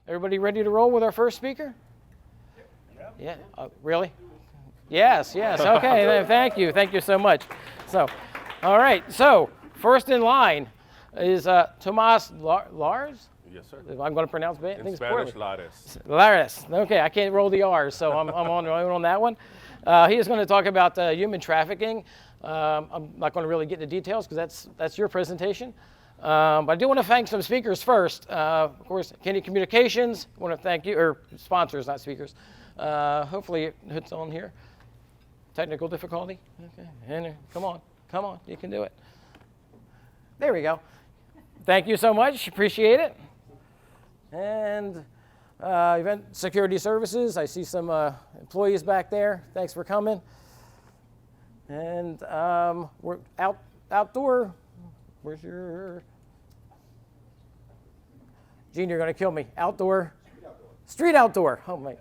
Everybody ready to roll with our first speaker? Yeah. Really? Yes. Okay. Thank you so much. So, all right. So, first in line is Tomas Lars. Yes, sir. I'm going to pronounce things In Spanish, poorly. Lares. Laris. Okay, I can't roll the R's, so I'm on that one. He is going to talk about human trafficking. I'm not going to really get into details because that's your presentation. But I do want to thank some speakers first. Of course, Kenny Communications. I want to thank you, or sponsors, not speakers. Hopefully it's on here. Technical difficulty? Okay, and come on, you can do it. There we go. Thank you so much, appreciate it. And Event Security Services, I see some employees back there. Thanks for coming. And we're outdoor. Where's your... Gene, you're going to kill me. Outdoor. Street outdoor. Oh, my.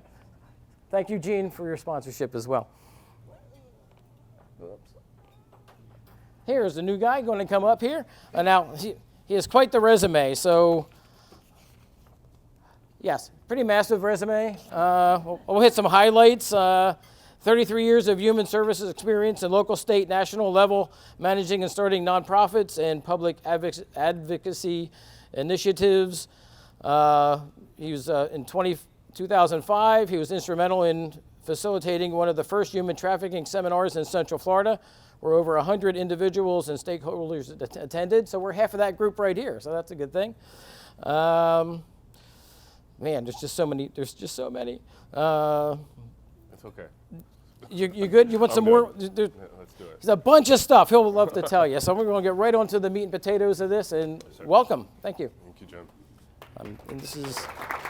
Thank you, Gene, for your sponsorship as well. Oops. Here's the new guy going to come up here. Now, he has quite the resume, so... Yes, pretty massive resume. We'll hit some highlights. 33 years of human services experience in local, state, national level, managing and starting nonprofits and public advocacy initiatives. He was in 2005, he was instrumental in facilitating one of the first human trafficking seminars in Central Florida, where over 100 individuals and stakeholders attended. So we're half of that group right here, so that's a good thing. Man, there's just so many. It's okay. You good? You want some more? Yeah, let's do it. There's a bunch of stuff he'll love to tell you. So we're going to get right on to the meat and potatoes of this. And welcome. Thank you. Thank you, Jim. And this is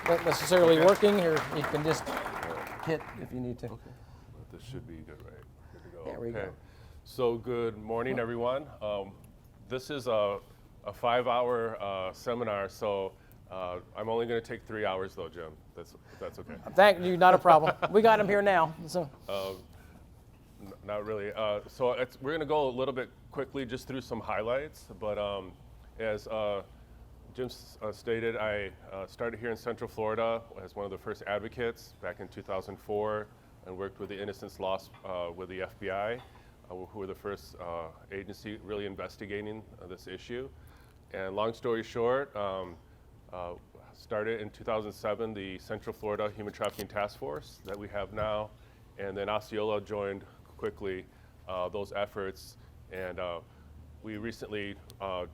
not necessarily working, or you can just hit if you need to. Okay. This should be good, right? Good to go. There we go. So good morning, everyone. This is a 5-hour seminar, so I'm only going to take 3 hours, though, Jim. That's okay. Thank you. Not a problem. We got him here now. So. Not really. We're going to go a little bit quickly just through some highlights. But as Jim stated, I started here in Central Florida as one of the first advocates back in 2004 and worked with the Innocence Lost with the FBI, who were the first agency really investigating this issue. And long story short, started in 2007 the Central Florida Human Trafficking Task Force that we have now, and then Osceola joined quickly those efforts, and we recently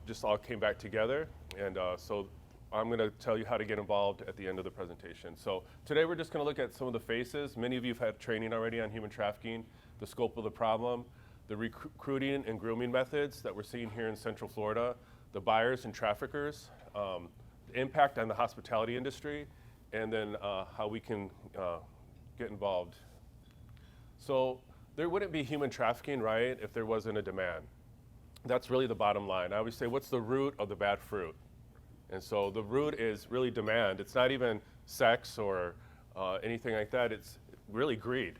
just all came back together, and so I'm going to tell you how to get involved at the end of the presentation. So today we're just going to look at some of the faces. Many of you have had training already on human trafficking, the scope of the problem, the recruiting and grooming methods that we're seeing here in Central Florida, the buyers and traffickers, the impact on the hospitality industry, and then how we can get involved. So there wouldn't be human trafficking, right, if there wasn't a demand. That's really the bottom line. I always say, what's the root of the bad fruit? And so the root is really demand. It's not even sex or anything like that. It's really greed,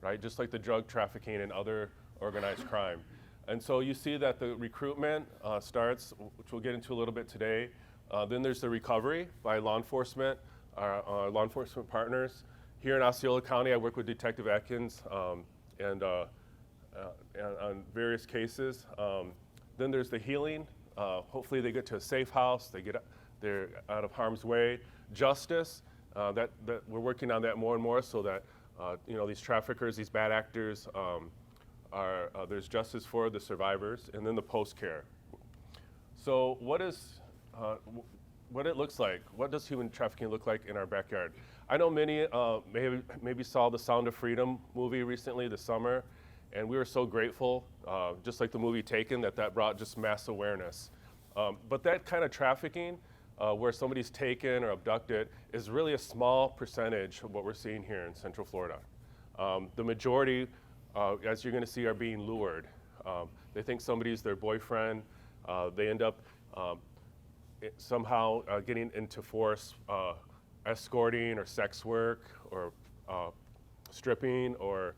right? Just like the drug trafficking and other organized crime. And so you see that the recruitment starts, which we'll get into a little bit today. Then there's the recovery by law enforcement, our law enforcement partners. Here in Osceola County, I work with Detective Atkins and on various cases. Then there's the healing. Hopefully they get to a safe house, they're out of harm's way. Justice, that we're working on that more and more so that these traffickers, these bad actors, there's justice for the survivors. And then the post-care. So what it looks like? What does human trafficking look like in our backyard? I know many maybe saw the Sound of Freedom movie recently this summer, and we were so grateful, just like the movie Taken, that brought just mass awareness. But that kind of trafficking, where somebody's taken or abducted, is really a small percentage of what we're seeing here in Central Florida. The majority, as you're going to see, are being lured. They think somebody's their boyfriend. They end up somehow getting into force, escorting or sex work or stripping or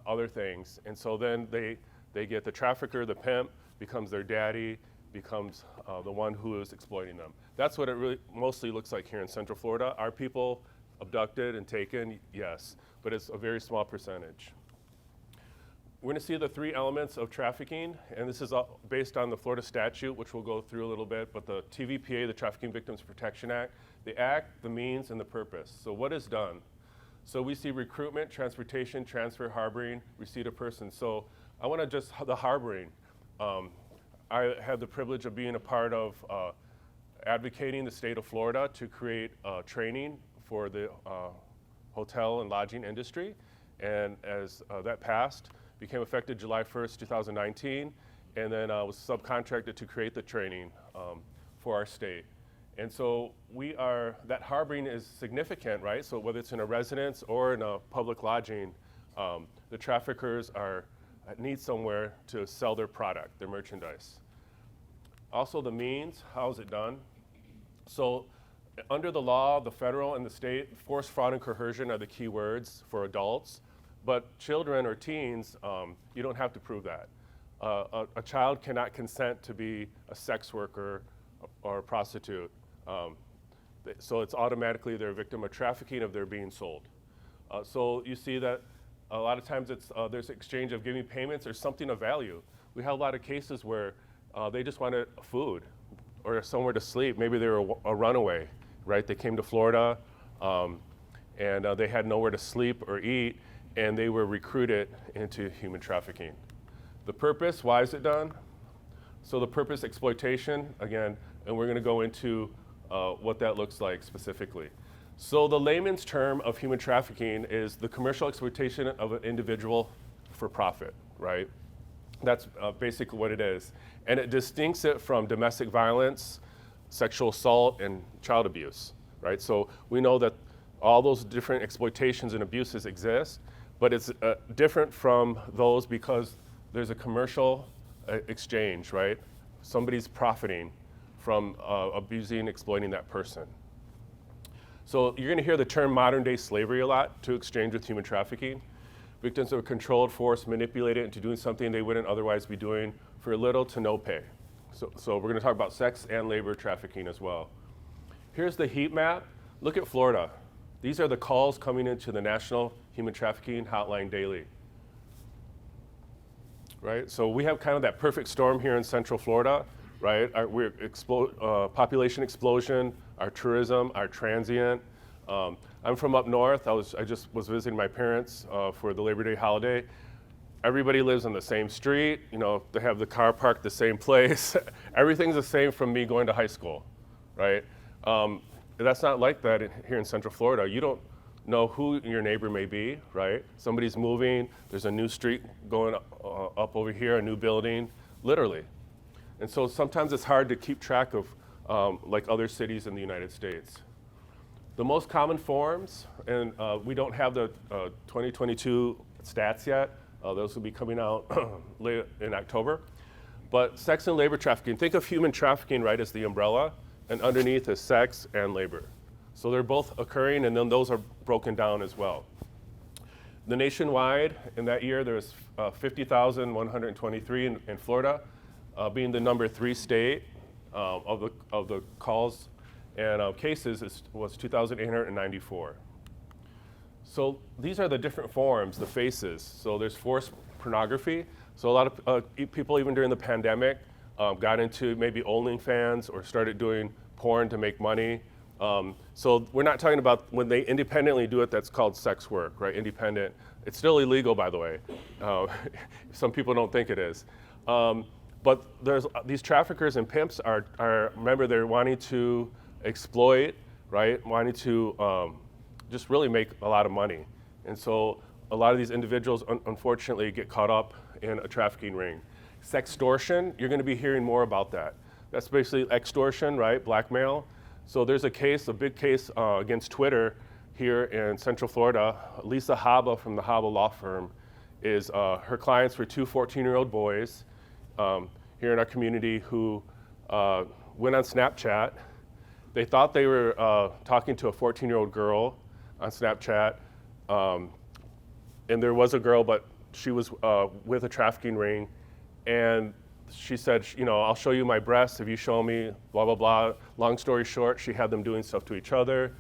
other things. And so then they get the trafficker, the pimp, becomes their daddy, becomes the one who is exploiting them. That's what it really mostly looks like here in Central Florida. Are people abducted and taken? Yes, but it's a very small percentage. We're going to see the three elements of trafficking, and this is all based on the Florida statute, which we'll go through a little bit, but the TVPA, the Trafficking Victims Protection Act, the act, the means, and the purpose. So what is done? So we see recruitment, transportation, transfer, harboring, receipt of person. So I want to just, the harboring. I had the privilege of being a part of advocating the state of Florida to create training for the hotel and lodging industry. And as that passed, became effective July 1st, 2019, and then was subcontracted to create the training for our state. And so that harboring is significant, right? So whether it's in a residence or in a public lodging, the traffickers need somewhere to sell their product, their merchandise. Also the means, how is it done? So under the law, the federal and the state, force, fraud, and coercion are the key words for adults. But children or teens, you don't have to prove that. A child cannot consent to be a sex worker or a prostitute. So it's automatically they're a victim of trafficking if they're being sold. So you see that a lot of times there's exchange of giving payments or something of value. We have a lot of cases where they just wanted food or somewhere to sleep. Maybe they were a runaway, right? They came to Florida and they had nowhere to sleep or eat, and they were recruited into human trafficking. The purpose, why is it done? So the purpose, exploitation, again, and we're gonna go into what that looks like specifically. So the layman's term of human trafficking is the commercial exploitation of an individual for profit, right? That's basically what it is. And it distincts it from domestic violence, sexual assault, and child abuse, right? So we know that all those different exploitations and abuses exist, but it's different from those because there's a commercial exchange, right? Somebody's profiting from abusing, exploiting that person. So you're gonna hear the term modern day slavery a lot to exchange with human trafficking. Victims are controlled, forced, manipulated into doing something they wouldn't otherwise be doing for little to no pay. So we're gonna talk about sex and labor trafficking as well. Here's the heat map. Look at Florida. These are the calls coming into the National Human Trafficking Hotline daily. Right, so we have kind of that perfect storm here in Central Florida, right? Population explosion, our tourism, our transient. I'm from up north. I just was visiting my parents for the Labor Day holiday. Everybody lives on the same street. You know, they have the car parked the same place. Everything's the same from me going to high school, right? That's not like that here in Central Florida. You don't know who your neighbor may be, right? Somebody's moving, there's a new street going up over here, a new building, literally. And so sometimes it's hard to keep track of like other cities in the United States. The most common forms, and we don't have the 2022 stats yet, those will be coming out late in October, but sex and labor trafficking, think of human trafficking, right, as the umbrella, and underneath is sex and labor. So they're both occurring, and then those are broken down as well. The nationwide, in that year, there was 50,123 in Florida, being the number 3 state of the calls and cases was 2,894. So these are the different forms, the faces. So there's forced pornography. So a lot of people, even during the pandemic, got into maybe OnlyFans or started doing porn to make money. So we're not talking about when they independently do it, that's called sex work, right? Independent. It's still illegal, by the way. Some people don't think it is. But there's these traffickers and pimps remember, they're wanting to exploit, right? Wanting to just really make a lot of money. And so a lot of these individuals, unfortunately, get caught up in a trafficking ring. Sextortion, you're gonna be hearing more about that. That's basically extortion, right? Blackmail. So there's a big case against Twitter here in Central Florida. Lisa Haba from the Haba Law Firm her clients were 2 14-year-old boys here in our community who went on Snapchat. They thought they were talking to a 14-year-old girl on Snapchat, and there was a girl, but she was with a trafficking ring, and she said, you know, I'll show you my breasts if you show me, blah, blah, blah. Long story short, she had them doing stuff to each other.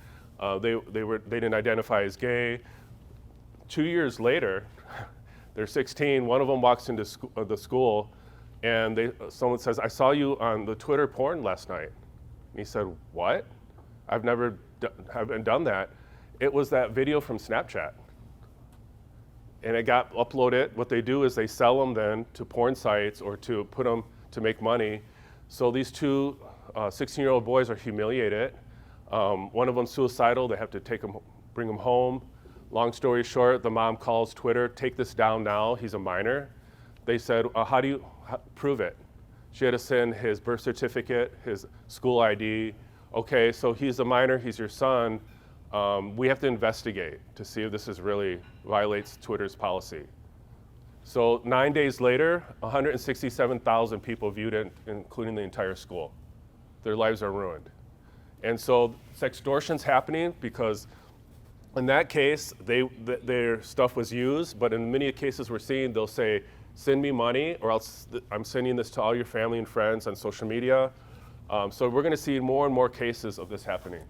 They didn't identify as gay. 2 years later, they're 16, one of them walks into the school, and someone says, I saw you on the Twitter porn last night. And he said, what? Haven't done that. It was that video from Snapchat. And it got uploaded. What they do is they sell them then to porn sites or to put them to make money. So these two 16-year-old boys are humiliated. One of them's suicidal. They have to bring him home. Long story short, the mom calls Twitter, take this down now. He's a minor. They said, how do you prove it? She had to send his birth certificate, his school ID. Okay, so he's a minor, he's your son. We have to investigate to see if this really violates Twitter's policy. So 9 days later, 167,000 people viewed it, including the entire school. Their lives are ruined. And so sextortion's happening because in that case, their stuff was used, but in many cases we're seeing, they'll say, send me money or else I'm sending this to all your family and friends on social media. So we're gonna see more and more cases of this happening.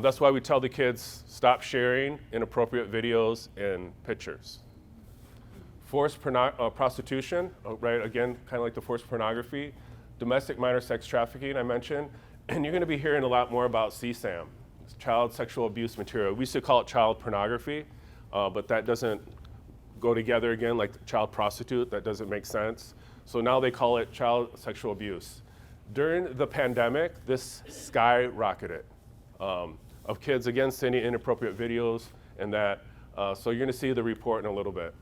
That's why we tell the kids, stop sharing inappropriate videos and pictures. Forced prostitution, right, again, kind of like the forced pornography. Domestic minor sex trafficking, I mentioned. And you're gonna be hearing a lot more about CSAM, child sexual abuse material. We used to call it child pornography, but that doesn't go together again like child prostitute, that doesn't make sense. So now they call it child sexual abuse. During the pandemic, this skyrocketed of kids, again, sending inappropriate videos and that. So you're gonna see the report in a little bit.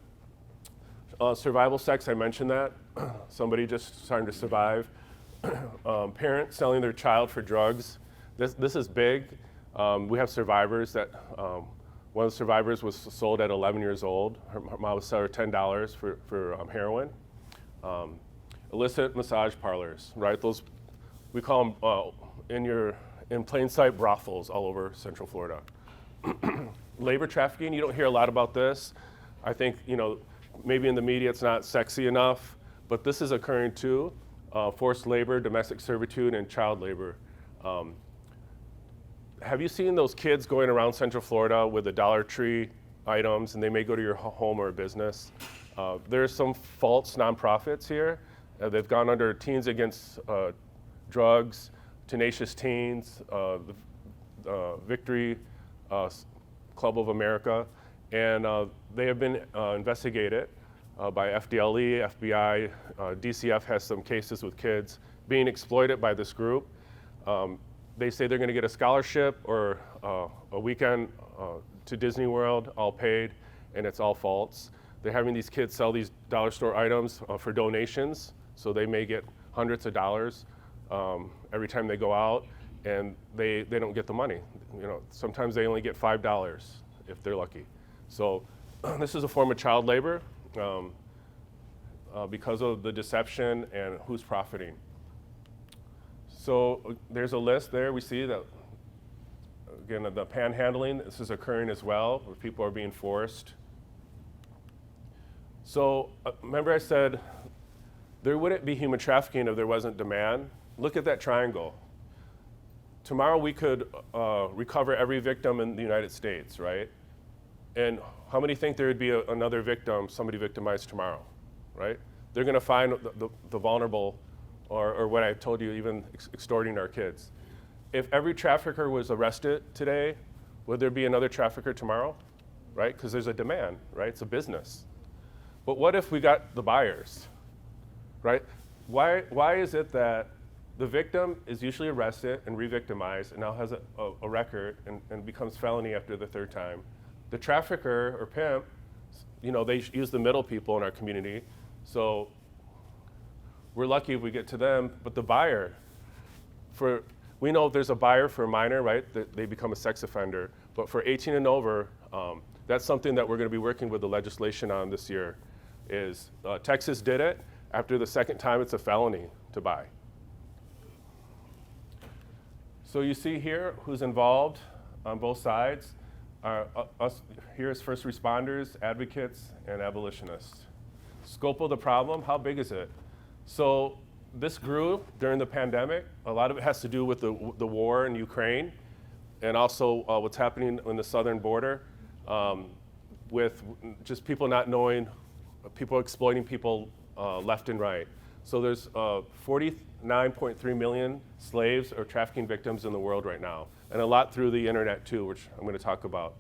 Survival sex, I mentioned that. Somebody just starting to survive. Parents selling their child for drugs. This is big. We have survivors that, one of the survivors was sold at 11 years old. Her mom was selling her $10 for heroin. Illicit massage parlors, right? Those, we call them in plain sight brothels all over Central Florida. Labor trafficking, you don't hear a lot about this. I think, you know, maybe in the media it's not sexy enough, but this is occurring too. Forced labor, domestic servitude, and child labor. Have you seen those kids going around Central Florida with the Dollar Tree items, and they may go to your home or business? There's some false nonprofits here. They've gone under Teens Against Drugs, Tenacious Teens, the Victory Club of America, and they have been investigated by FDLE, FBI. DCF has some cases with kids being exploited by this group. They say they're gonna get a scholarship or a weekend to Disney World, all paid, and it's all false. They're having these kids sell these dollar store items for donations, so they may get hundreds of dollars every time they go out, and they don't get the money. You know, sometimes they only get $5 if they're lucky. So this is a form of child labor because of the deception and who's profiting. So there's a list there. We see that, again, the panhandling, this is occurring as well, where people are being forced. So remember I said there wouldn't be human trafficking if there wasn't demand. Look at that triangle. Tomorrow we could recover every victim in the United States, right? And how many think there would be another victim, somebody victimized tomorrow, right? They're gonna find the vulnerable, or what I told you, even extorting our kids. If every trafficker was arrested today, would there be another trafficker tomorrow, right? Because there's a demand, right? It's a business. But what if we got the buyers, right? Why is it that the victim is usually arrested and re-victimized and now has a record and becomes felony after the third time? The trafficker or pimp, you know, they use the middle people in our community. So we're lucky if we get to them, but the buyer, we know if there's a buyer for a minor, right, that they become a sex offender, but for 18 and over, that's something that we're gonna be working with the legislation on this year, is Texas did it. After the second time, it's a felony to buy. So you see here who's involved on both sides. Us here as first responders, advocates, and abolitionists. Scope of the problem, how big is it? So this grew during the pandemic. A lot of it has to do with the war in Ukraine and also what's happening on the southern border with just people not knowing, people exploiting people left and right. So there's 49.3 million slaves or trafficking victims in the world right now, and a lot through the internet too, which I'm going to talk about.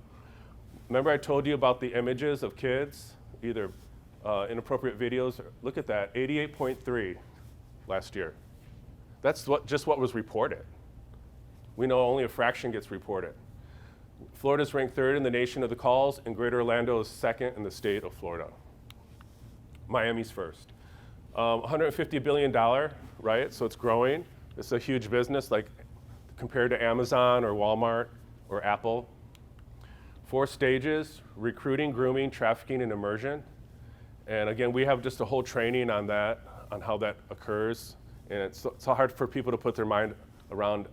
Remember I told you about the images of kids, either inappropriate videos. Look at that, 88.3 last year. That's just what was reported. We know only a fraction gets reported. Florida's ranked 3rd in the nation of the calls, and Greater Orlando is 2nd in the state of Florida. Miami's 1st. $150 billion, right? So it's growing. It's a huge business, like compared to Amazon or Walmart or Apple. 4 stages: recruiting, grooming, trafficking, and immersion. And again, we have just a whole training on that, on how that occurs. And it's so hard for people to put their mind around,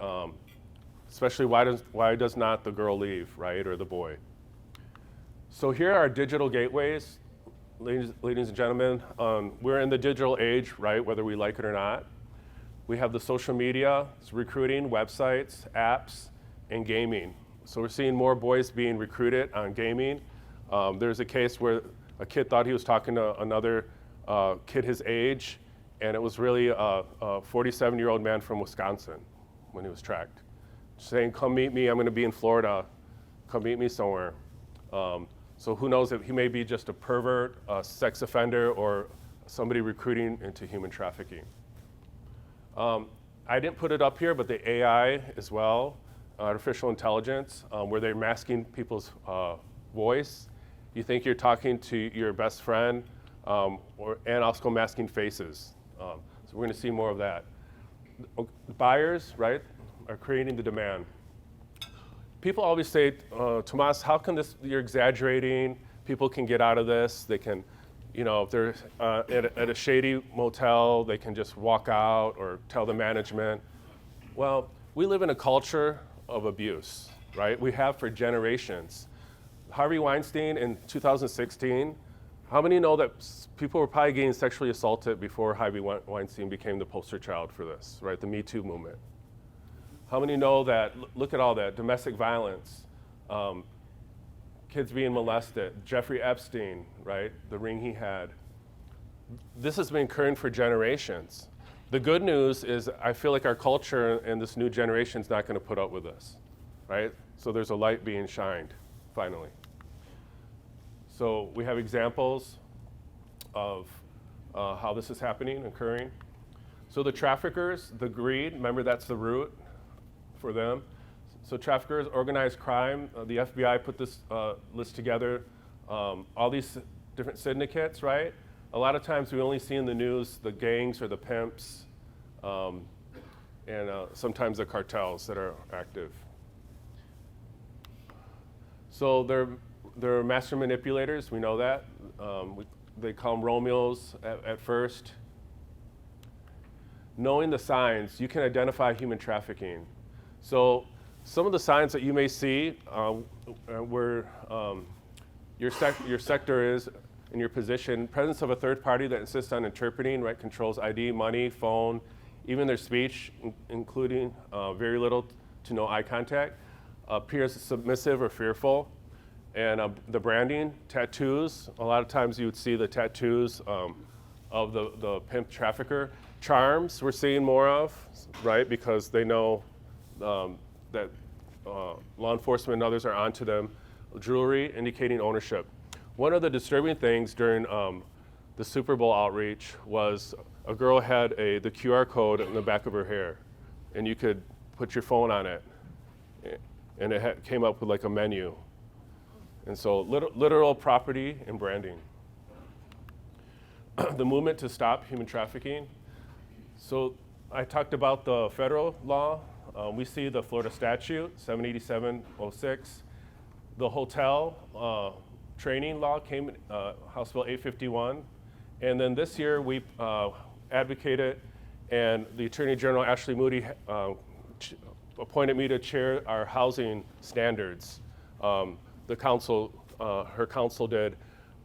especially why does not the girl leave, right, or the boy? So here are digital gateways. Ladies and gentlemen, we're in the digital age, right, whether we like it or not. We have the social media, it's recruiting, websites, apps, and gaming. So we're seeing more boys being recruited on gaming. There's a case where a kid thought he was talking to another kid his age, and it was really a 47-year-old man from Wisconsin when he was tracked, saying, "Come meet me, I'm gonna be in Florida, come meet me somewhere." So who knows if he may be just a pervert, a sex offender, or somebody recruiting into human trafficking. I didn't put it up here, but the AI as well, artificial intelligence, where they're masking people's voice. You think you're talking to your best friend, and also masking faces. So we're gonna see more of that. Buyers, right, are creating the demand. People always say, Tomas, how come you're exaggerating? People can get out of this. They can, if they're at a shady motel, they can just walk out or tell the management. Well, we live in a culture of abuse, right? We have for generations. Harvey Weinstein in 2016, how many know that people were probably getting sexually assaulted before Harvey Weinstein became the poster child for this, right? The Me Too movement. How many know that, look at all that, domestic violence, kids being molested, Jeffrey Epstein, right, the ring he had. This has been occurring for generations. The good news is I feel like our culture and this new generation is not gonna put up with this, right? So there's a light being shined, finally. So we have examples of how this is happening, occurring. So the traffickers, the greed, remember that's the root for them. So traffickers, organized crime, the FBI put this list together, all these different syndicates, right? A lot of times we only see in the news the gangs or the pimps, and sometimes the cartels that are active. So they're master manipulators, we know that. They call them Romeos at first. Knowing the signs, you can identify human trafficking. So some of the signs that you may see where your sector is in your position, presence of a third party that insists on interpreting, right, controls ID, money, phone, even their speech, including very little to no eye contact, appears submissive or fearful. And the branding, tattoos, a lot of times you would see the tattoos of the pimp trafficker. Charms we're seeing more of, right, because they know that law enforcement and others are onto them. Jewelry indicating ownership. One of the disturbing things during the Super Bowl outreach was a girl had the QR code in the back of her hair, and you could put your phone on it, and it came up with like a menu. And so literal property and branding. The movement to stop human trafficking. So I talked about the federal law. We see the Florida statute, 78706. The hotel training law came, House Bill 851. And then this year we advocated, and the Attorney General Ashley Moody appointed me to chair our housing standards. The council, her council did,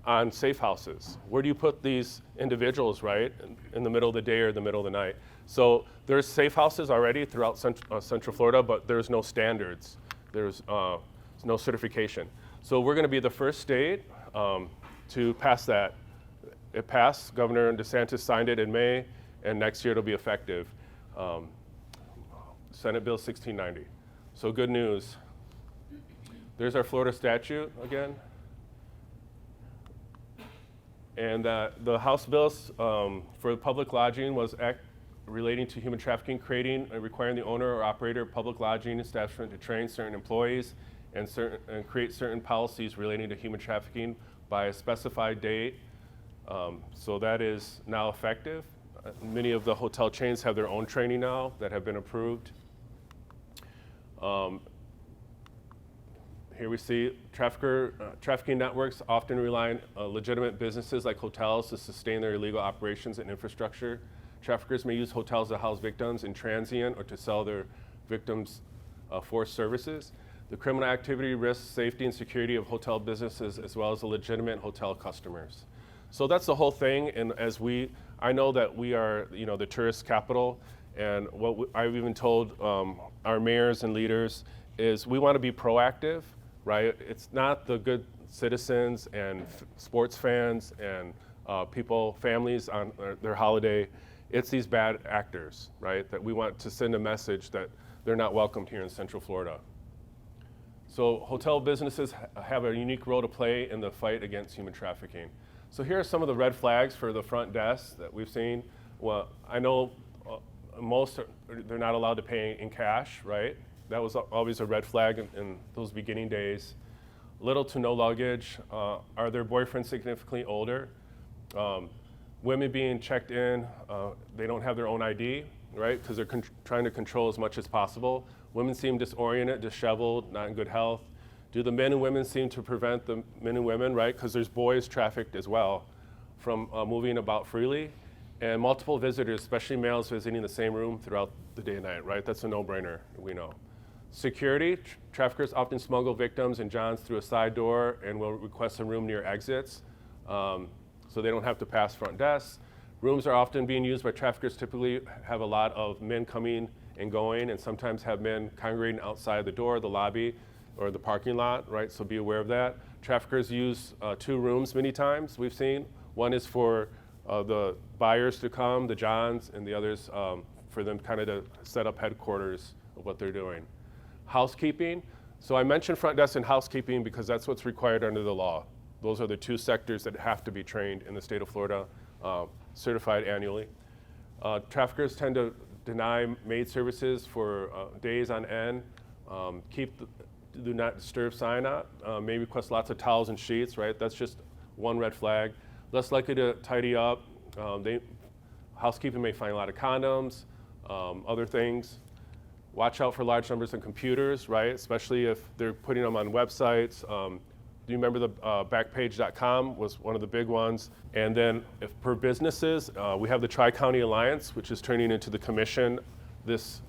on safe houses. Where do you put these individuals, right, in the middle of the day or the middle of the night? So there's safe houses already throughout Central Florida, but there's no standards. There's no certification. So we're going to be the first state to pass that. It passed. Governor DeSantis signed it in May, and next year it'll be effective. Senate Bill 1690. So good news. There's our Florida statute again. And the House bills for public lodging was act relating to human trafficking, creating and requiring the owner or operator of public lodging establishment to train certain employees and create certain policies relating to human trafficking by a specified date. So that is now effective. Many of the hotel chains have their own training now that have been approved. Here we see trafficking networks often rely on legitimate businesses like hotels to sustain their illegal operations and infrastructure. Traffickers may use hotels to house victims in transient or to sell their victims forced services. The criminal activity risks safety and security of hotel businesses as well as the legitimate hotel customers. So that's the whole thing. And I know that we are, the tourist capital, and what I've even told our mayors and leaders is we want to be proactive, right? It's not the good citizens and sports fans and families on their holiday. It's these bad actors, right? That we want to send a message that they're not welcomed here in Central Florida. So hotel businesses have a unique role to play in the fight against human trafficking. So here are some of the red flags for the front desk that we've seen. Well, I know they're not allowed to pay in cash, right? That was always a red flag in those beginning days. Little to no luggage. Are their boyfriends significantly older? Women being checked in, they don't have their own ID, right? Because they're trying to control as much as possible. Women seem disoriented, disheveled, not in good health. Do the men and women seem to prevent the men and women, right? Because there's boys trafficked as well, from moving about freely. And multiple visitors, especially males visiting the same room throughout the day and night, right? That's a no-brainer, we know. Security, traffickers often smuggle victims and johns through a side door and will request a room near exits, so they don't have to pass front desks. Rooms are often being used by traffickers, typically have a lot of men coming and going, and sometimes have men congregating outside the door, the lobby, or the parking lot, right? So be aware of that. Traffickers use 2 rooms many times, we've seen. One is for the buyers to come, the johns, and the others for them kind of to set up headquarters of what they're doing. Housekeeping. So I mentioned front desk and housekeeping because that's what's required under the law. Those are the 2 sectors that have to be trained in the state of Florida, certified annually. Traffickers tend to deny maid services for days on end, keep the do not disturb sign up, may request lots of towels and sheets, right? That's just one red flag. Less likely to tidy up. Housekeeping may find a lot of condoms, other things. Watch out for large numbers of computers, right? Especially if they're putting them on websites. Do you remember the Backpage.com was one of the big ones? And then for businesses, we have the Tri-County Alliance, which is turning into the commission this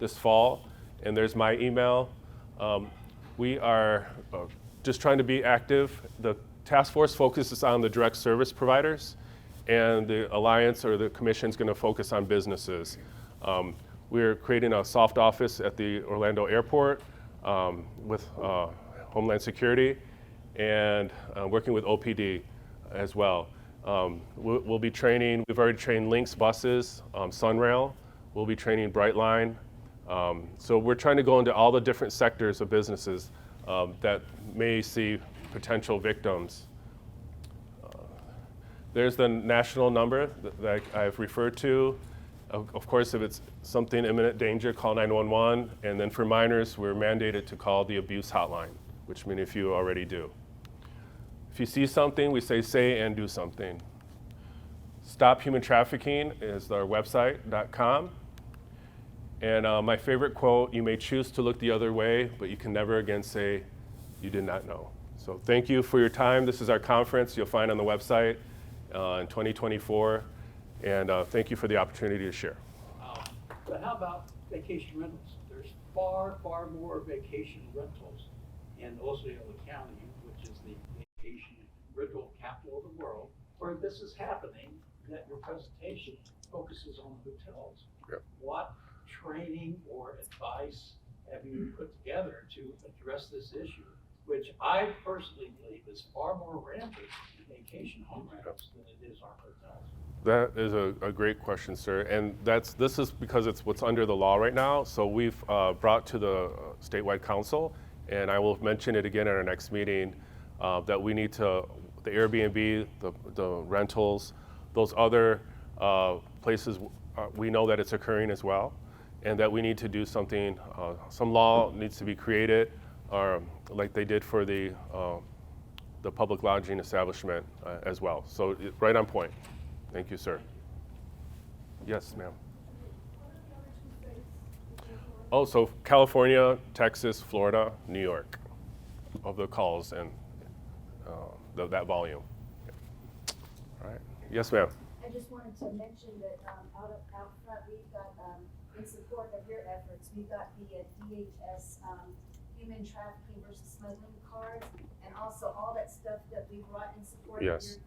fall. And there's my email. We are just trying to be active. The task force focuses on the direct service providers, and the Alliance or the commission is going to focus on businesses. We're creating a soft office at the Orlando Airport with Homeland Security and working with OPD as well. We'll be training, we've already trained Lynx buses, Sunrail, we'll be training Brightline. So we're trying to go into all the different sectors of businesses that may see potential victims. There's the national number that I've referred to. Of course, if it's something imminent danger, call 911. And then for minors, we're mandated to call the abuse hotline, which many of you already do. If you see something, we say and do something. Stop Human Trafficking is our website.com. And my favorite quote, you may choose to look the other way, but you can never again say you did not know. So thank you for your time. This is our conference you'll find on the website in 2024. And thank you for the opportunity to share. But how about vacation rentals? There's far, far more vacation rentals in Osceola County, which is the vacation rental capital of the world, where this is happening, that your presentation focuses on hotels. Yep. What training or advice have you put together to address this issue, which I personally believe is far more rampant in vacation home rentals than it is our hotels? That is a great question, sir. And this is because it's what's under the law right now. So we've brought to the statewide council, and I will mention it again at our next meeting, that we need to, the Airbnb, the rentals, those other places, we know that it's occurring as well, and that we need to do something, some law needs to be created, like they did for the public lodging establishment as well. So right on point. Thank you, sir. Yes, ma'am. Oh, so California, Texas, Florida, New York, of the calls and that volume. All right. Yes, ma'am. I just wanted to mention that out front, we've got, in support of your efforts, we've got the DHS human trafficking versus smuggling cards, and also all that stuff that we brought in support of your Yes.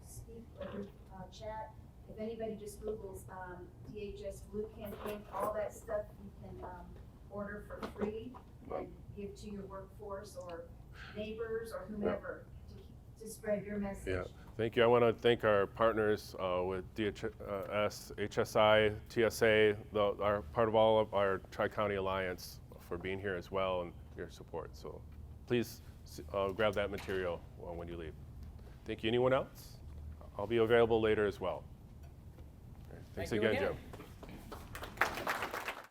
chat. If anybody just Googles DHS Blue Campaign, all that stuff you can order for free and give to your workforce or neighbors or whomever to spread your message. Yeah. Thank you. I want to thank our partners with DHS, HSI, TSA, are part of all of our Tri-County Alliance for being here as well and your support. So please grab that material when you leave. Thank you. Anyone else? I'll be available later as well. Okay. Thanks Thank you again, again. Jim.